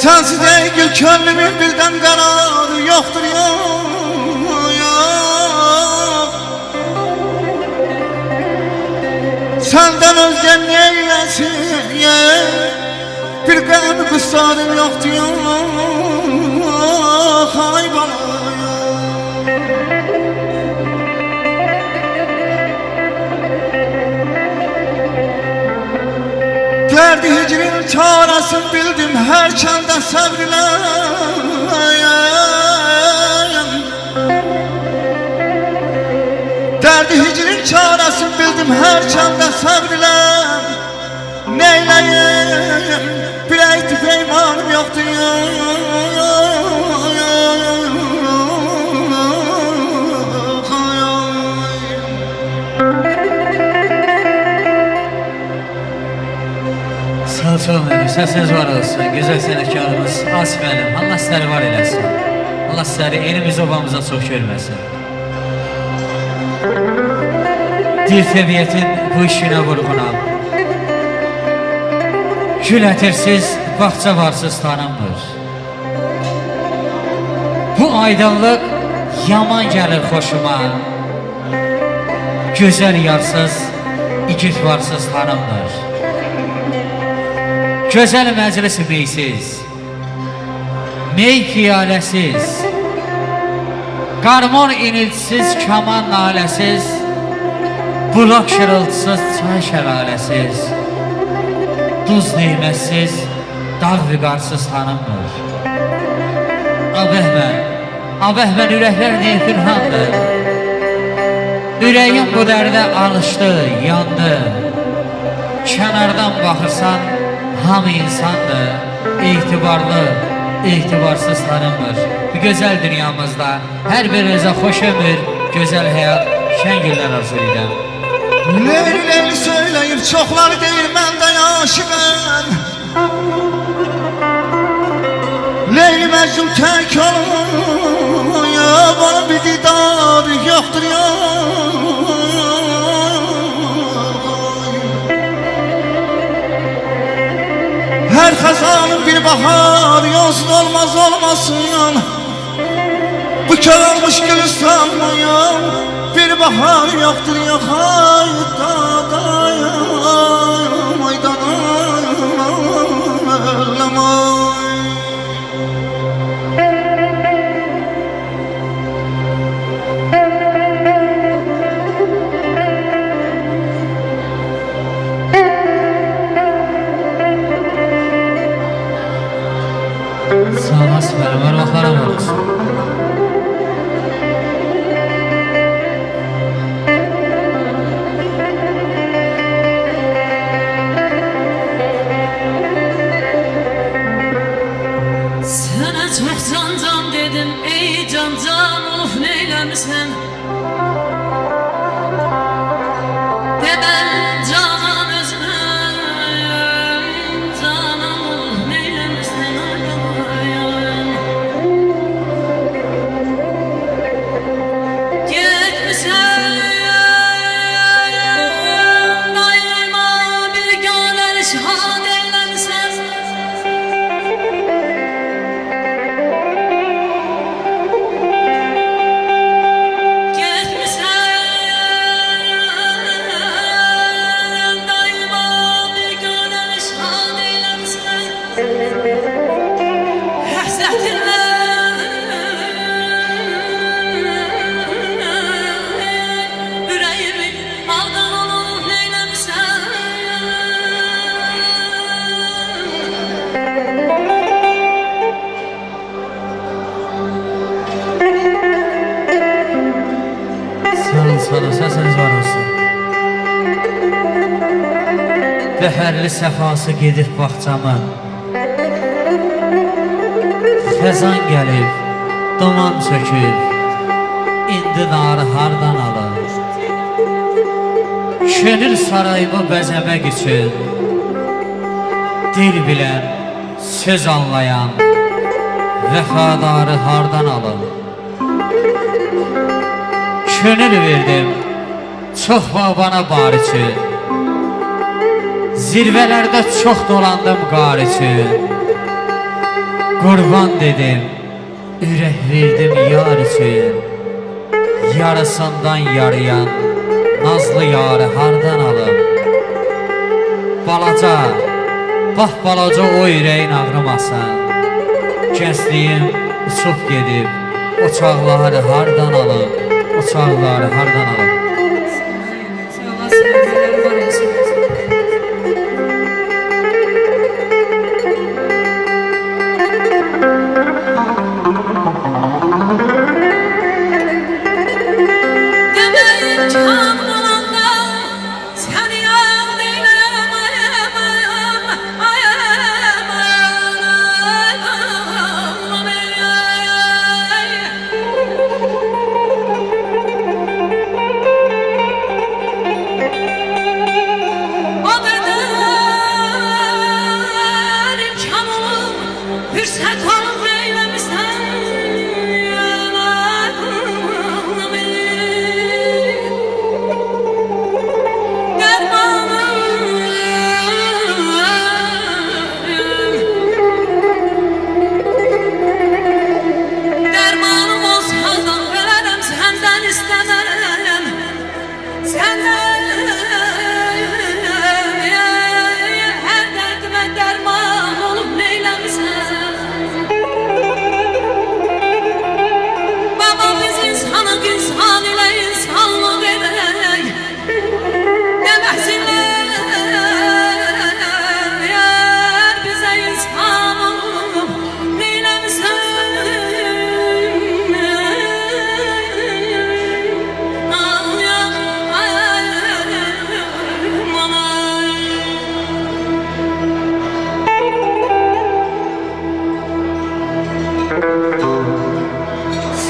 Sensiz ey gül könlümün birden kararı yoktur yok. Senden özge neylesin bir kalbi kısarım yoktur yok. Ay bana derdi hicrin çaresini bildim her çanda sabrile. Derdi hicrin çaresini bildim her çanda sabrile. Neyleyim bir eytif eymanım yoktu Çok mühüm, səsiniz var olsun, güzel sənətkarımız Asif əlim, Allah sizləri var eləsin. Allah sizləri elimiz obamıza çox görməsin. Dil təbiyyətin bu işinə vurğunam. Gül ətirsiz, bağça varsız tanınmır. Bu aydınlıq yaman gəlir xoşuma. Gözəl yarsız, igid varsız tanınmır. Gözəl məclis meysiz, mey piyaləsiz, qarmon iniltisiz, kaman naləsiz, bulaq şırıltısız, çay şəlaləsiz, duz neymətsiz, dağ vüqarsız tanınmır. Abəhmən ürəklər ney pünhandır, ürəyim bu dərdə alışdı, yandı, kənardan baxırsan, hamı insandır, etibarlı, etibarsız tanınmır. Bu güzel dünyamızda her birinizə xoş ömür, güzel hayat, şən günlər arzu edirəm. Leyli leyli söyleyip çoxları deyir mən də aşıqəm. Leyli məcnun tək olub, onun bir didarı yoxdur her xəzanın bir bahar yolsun olmaz olmasın. Bu kör olmuş gülistanmayam bir bahar yoktur yok. Ay dadayım, ay dadayım, ölüm ay. Sağ olasın, var vaxtlara varırsın. Sənə çox can dedim, ey can olub neyləmisən? Dedən canan özünə, canım olub neyləmisən? Gitmişsən sağ olun, səsiniz var olsun. Bəhərli səfası gedib baxcamın, xəzan gəlib, duman çöküb, indi narı hardan alır? Könül sarayımı bəzəmək üçün, dil bilən, söz anlayan, vəfadarı hardan alır? Könül verdim, çox babana bar üçün, zirvələrdə çox dolandım qar üçün, qurban dedim, ürək verdim yar üçün, yarısından yarıyan, nazlı yarı hardan alım? Balaca, bax balaca o ürəyin ağrımasın, gəncliyim uçub gedib, o çağları hardan alım? O çağları hardan alım? Sağ olasın, sevgilerim var olsun. Demeyin kan olanda seni yağ neyleyem o kadar imkan olup fürsat olup eylemişsen dermanım olsa da verem senden istemem senden her derdime derman olup neylemişsen baba biz insanı insan ile insanlık ederek demesinler yar bize insan olup neylemişsen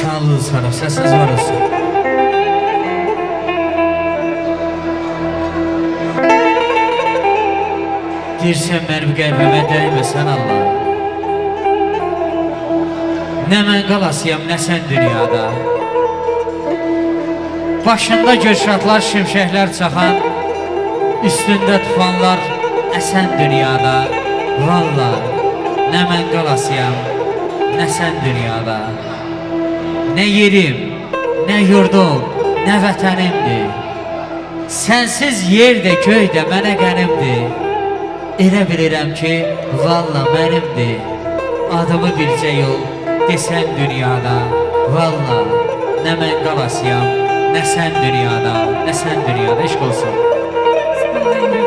Sağ olun sana, səsiniz var olsun. Deyirsən mənim qəlbimə dəyməsən Allah. Nə mən qalasıyam, nə sən dünyada. Başında göşratlar, şimşəklər çaxan, üstündə tufanlar əsən dünyada. Valla, nə mən qalasıyam, nə sən dünyada. Nə yerim, nə yurdum, nə vətənimdir. Sənsiz yer də, göy də mənə qənimdir. Elə bilirəm ki, valla mənimdir. Adımı bircə yol desən dünyada. Valla, nə mən qalasıyam, nə sən dünyada, nə sən dünyada. Eşq olsun. Sağ olun.